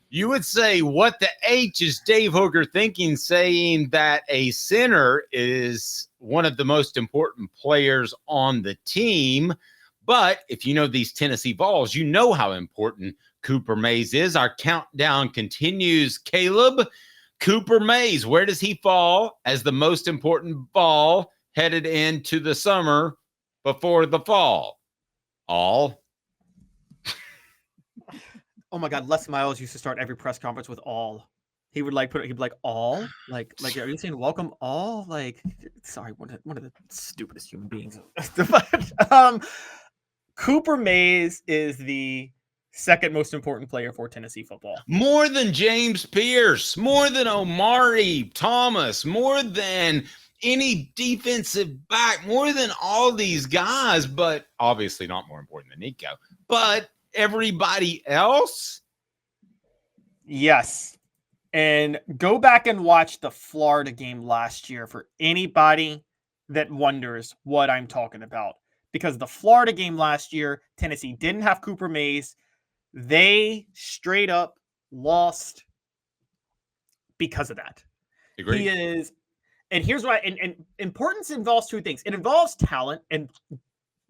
You would say, what the H is Dave Hooker thinking, saying that a center is one of the most important players on the team? But if you know these Tennessee Vols, you know how important Cooper Mays is. Our countdown continues. Caleb, Cooper Mays, where does he fall as the most important Vol headed into the summer before the fall? All. Oh my God, Les Miles used to start every press conference with all. He'd be like all? Like are you saying welcome all? Like, sorry, one of the stupidest human beings. Cooper Mays is the second most important player for Tennessee football. More than James Pierce, more than Omari Thomas, more than any defensive back, more than all these guys, but obviously not more important than Nico. But everybody else? Yes. And go back and watch the Florida game last year for anybody that wonders what I'm talking about. Because the Florida game last year, Tennessee didn't have Cooper Mays. They straight up lost because of that. Agreed. He is, and here's why, and importance involves two things. It involves talent, and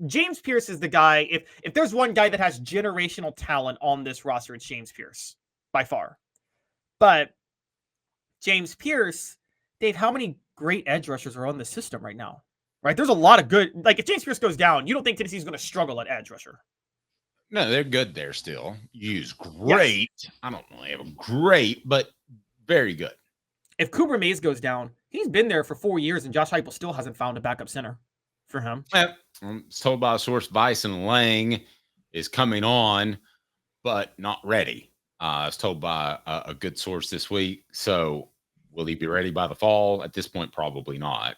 James Pierce is the guy. If there's one guy that has generational talent on this roster, it's James Pierce by far. But James Pierce, Dave, how many great edge rushers are on the system right now? Right? There's a lot of good, like if James Pierce goes down, you don't think Tennessee's going to struggle at edge rusher. No, they're good there still. You use great. Yes. I don't really have great, but very good. If Cooper Mays goes down, he's been there for 4 years, and Josh Heupel still hasn't found a backup center for him. I'm told by a source Bison Lang is coming on, but not ready. I was told by a good source this week. So will he be ready by the fall? At this point, probably not,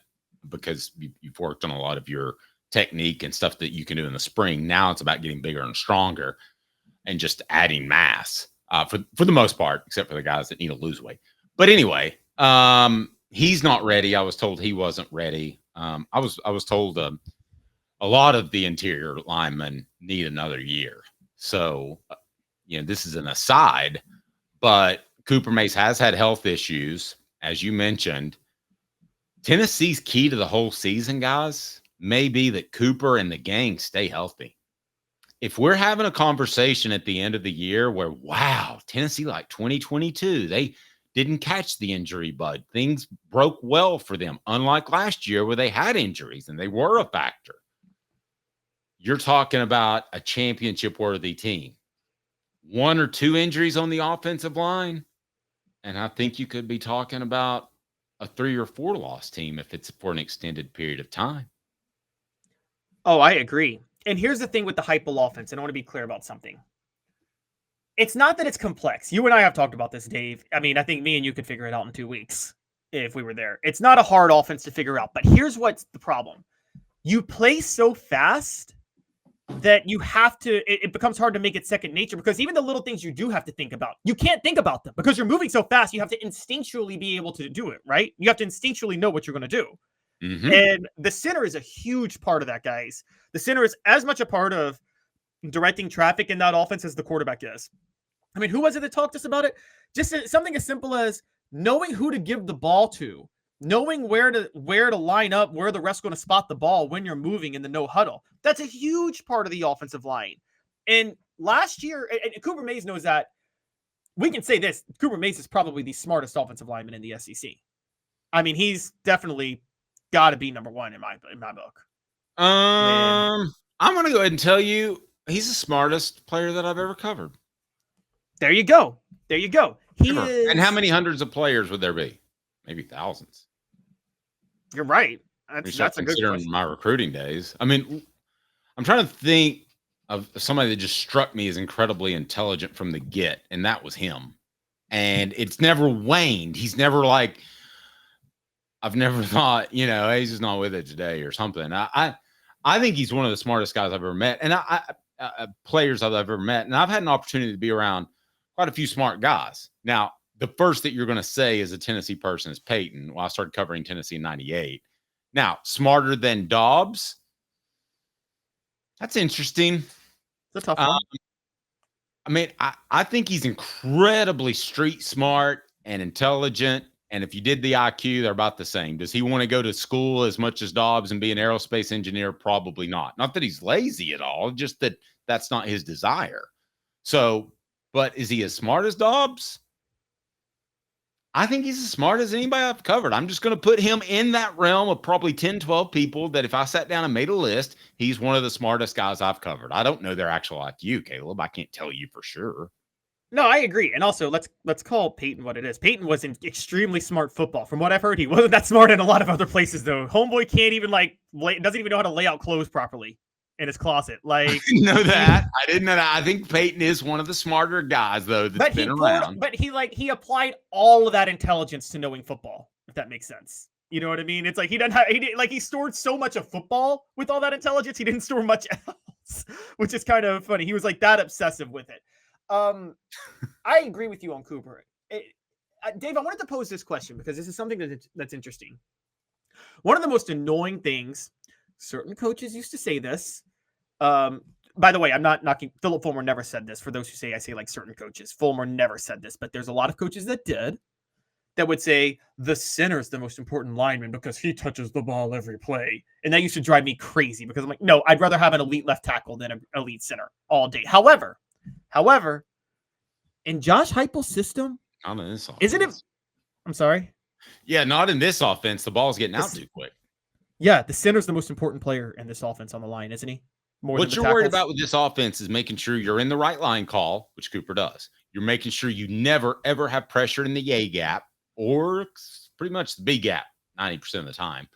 because you've worked on a lot of your technique and stuff that you can do in the spring. Now it's about getting bigger and stronger and just adding mass for the most part, except for the guys that need to lose weight. But anyway, he's not ready. I was told he wasn't ready. I was told a lot of the interior linemen need another year. So, this is an aside, but Cooper Mays has had health issues, as you mentioned. Tennessee's key to the whole season, guys, may be that Cooper and the gang stay healthy. If we're having a conversation at the end of the year where, wow, Tennessee like 2022, they didn't catch the injury bug. Things broke well for them, unlike last year where they had injuries and they were a factor. You're talking about a championship-worthy team. 1 or 2 injuries on the offensive line, and I think you could be talking about a 3 or 4 loss team if it's for an extended period of time. Oh, I agree. And here's the thing with the Heupel offense, and I want to be clear about something. It's not that it's complex. You and I have talked about this, Dave. I mean, I think me and you could figure it out in 2 weeks if we were there. It's not a hard offense to figure out, but here's what's the problem. You play so fast that you have to, it becomes hard to make it second nature, because even the little things you do have to think about, you can't think about them because you're moving so fast. You have to instinctually be able to do it, right? You have to instinctually know what you're going to do. Mm-hmm. And the center is a huge part of that, guys. The center is as much a part of directing traffic in that offense as the quarterback is. I mean, who was it that talked to us about it? Just something as simple as knowing who to give the ball to, knowing where to line up, where the ref's going to spot the ball when you're moving in the no huddle. That's a huge part of the offensive line. And last year, and Cooper Mays knows that. We can say this: Cooper Mays is probably the smartest offensive lineman in the SEC. I mean, he's definitely got to be number one in my book. I'm going to go ahead and tell you he's the smartest player that I've ever covered. There you go. There you go. He is... And how many hundreds of players would there be? Maybe thousands. You're right. That's a good question. My recruiting days. I mean, I'm trying to think of somebody that just struck me as incredibly intelligent from the get, and that was him. And it's never waned. He's never like, I've never thought, hey, he's just not with it today or something. I think he's one of the smartest guys I've ever met, and players I've ever met. And I've had an opportunity to be around quite a few smart guys. Now, the first that you're going to say as a Tennessee person is Peyton. Well, I started covering Tennessee in 98. Now, smarter than Dobbs? That's interesting. It's a tough one. I mean, I think he's incredibly street smart and intelligent. And if you did the IQ, they're about the same. Does he want to go to school as much as Dobbs and be an aerospace engineer? Probably not. Not that he's lazy at all, just that that's not his desire. So, but is he as smart as Dobbs? I think he's as smart as anybody I've covered. I'm just going to put him in that realm of probably 10, 12 people that if I sat down and made a list, he's one of the smartest guys I've covered. I don't know their actual IQ, Caleb. I can't tell you for sure. No, I agree. And also, let's call Peyton what it is. Peyton was an extremely smart football. From what I've heard, he wasn't that smart in a lot of other places, though. Homeboy can't even doesn't even know how to lay out clothes properly in his closet. Like, I didn't know that. I didn't know that. I think Peyton is one of the smarter guys, though, that's been around. But he applied all of that intelligence to knowing football, if that makes sense. You know what I mean? It's like he stored so much of football with all that intelligence. He didn't store much else, which is kind of funny. He was like that obsessive with it. I agree with you on Cooper. Dave, I wanted to pose this question because this is something that's interesting. One of the most annoying things, certain coaches used to say this. By the way, I'm not knocking Philip Fulmer never said this. For those who say I say like certain coaches, Fulmer never said this, but there's a lot of coaches that did that would say the center's the most important lineman because he touches the ball every play. And that used to drive me crazy because I'm like, no, I'd rather have an elite left tackle than an elite center all day. However, in Josh Heupel's system, Not in this offense. isn't it? I'm sorry. Yeah, not in this offense. The ball's getting out too quick. Yeah, the center's the most important player in this offense on the line, isn't he? What you're worried about with this offense is making sure you're in the right line call, which Cooper does. You're making sure you never, ever have pressure in the A gap or pretty much the B gap 90% of the time,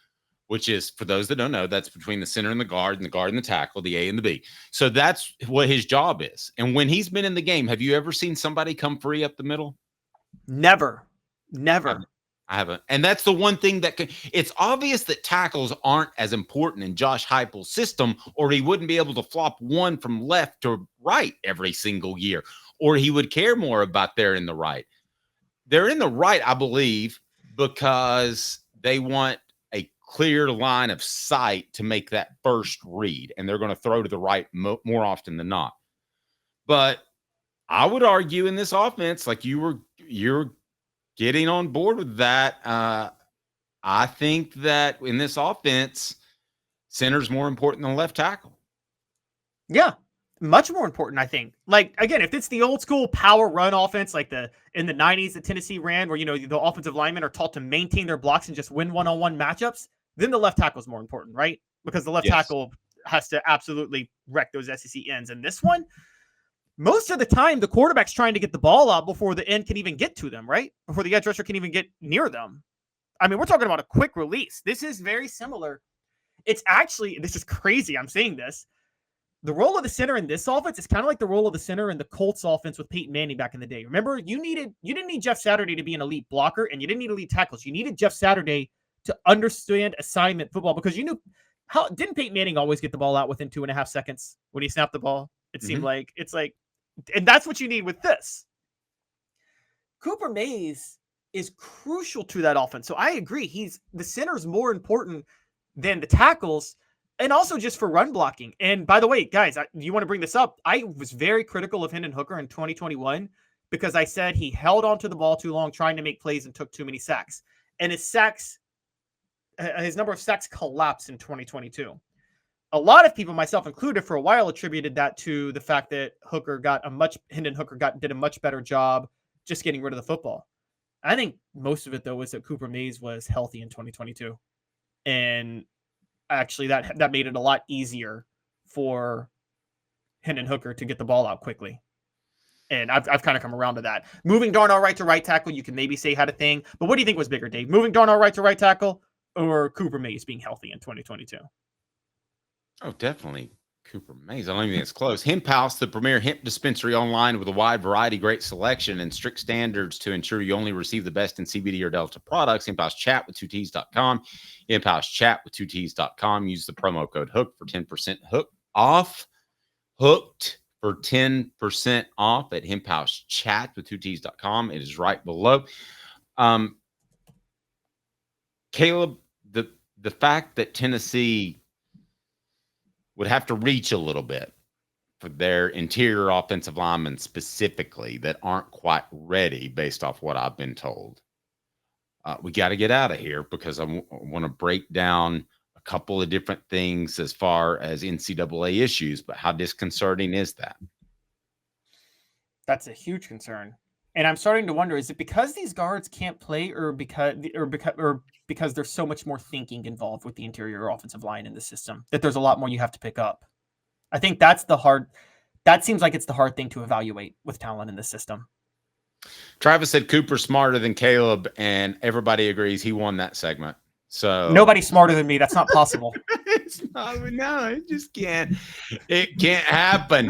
which is, for those that don't know, that's between the center and the guard and the tackle, the A and the B. So that's what his job is. And when he's been in the game, have you ever seen somebody come free up the middle? Never. I haven't. And that's the one thing that it's obvious that tackles aren't as important in Josh Heupel's system, or he wouldn't be able to flop one from left to right every single year, or he would care more about they're in the right. They're in the right, I believe, because they want a clear line of sight to make that first read, and they're going to throw to the right more often than not. But I would argue in this offense, like you're getting on board with that. I think that in this offense, center's more important than left tackle. Yeah, much more important, I think. Like, again, if it's the old school power run offense, like in the 90s that Tennessee ran, where, the offensive linemen are taught to maintain their blocks and just win one-on-one matchups, then the left tackle is more important, right? Because the left tackle has to absolutely wreck those SEC ends. And this one, most of the time, the quarterback's trying to get the ball out before the end can even get to them, right? Before the edge rusher can even get near them. I mean, we're talking about a quick release. This is very similar. It's actually, this is crazy, I'm saying this. The role of the center in this offense is kind of like the role of the center in the Colts offense with Peyton Manning back in the day. Remember, you didn't need Jeff Saturday to be an elite blocker, and you didn't need elite tackles. You needed Jeff Saturday to understand assignment football because you knew didn't Peyton Manning always get the ball out within 2.5 seconds when he snapped the ball? It seemed like and that's what you need with this. Cooper Mays is crucial to that offense. So I agree. The center is more important than the tackles, and also just for run blocking. And by the way, guys, you want to bring this up? I was very critical of Hendon Hooker in 2021 because I said he held onto the ball too long, trying to make plays, and took too many sacks. And his number of sacks collapsed in 2022. A lot of people, myself included, for a while attributed that to the fact that Hendon Hooker did a much better job just getting rid of the football. I think most of it, though, was that Cooper Mays was healthy in 2022. And actually that made it a lot easier for Hendon Hooker to get the ball out quickly. And I've kind of come around to that. Moving Darnell Wright to right tackle, you can maybe say had a thing. But what do you think was bigger, Dave? Moving Darnell Wright to right tackle or Cooper Mays being healthy in 2022? Oh, definitely Cooper Mays. I don't even think it's close. Hemp House, the premier hemp dispensary online with a wide variety, great selection, and strict standards to ensure you only receive the best in CBD or Delta products. Hemp House Chat with 2Ts.com. Hemp House Chat with 2Ts.com. Use the promo code HOOK for 10% off. Hooked for 10% off at Hemp House Chat with 2Ts.com. It is right below. Caleb, the fact that Tennessee would have to reach a little bit for their interior offensive linemen specifically that aren't quite ready based off what I've been told. We got to get out of here because I want to break down a couple of different things as far as NCAA issues, but how disconcerting is that? That's a huge concern. And I'm starting to wonder, is it because these guards can't play or because there's so much more thinking involved with the interior offensive line in the system that there's a lot more you have to pick up? I think that seems like it's the hard thing to evaluate with talent in the system. Travis said Cooper's smarter than Caleb, and everybody agrees he won that segment. So nobody's smarter than me. That's not possible. It's not, no, it just can't. It can't happen.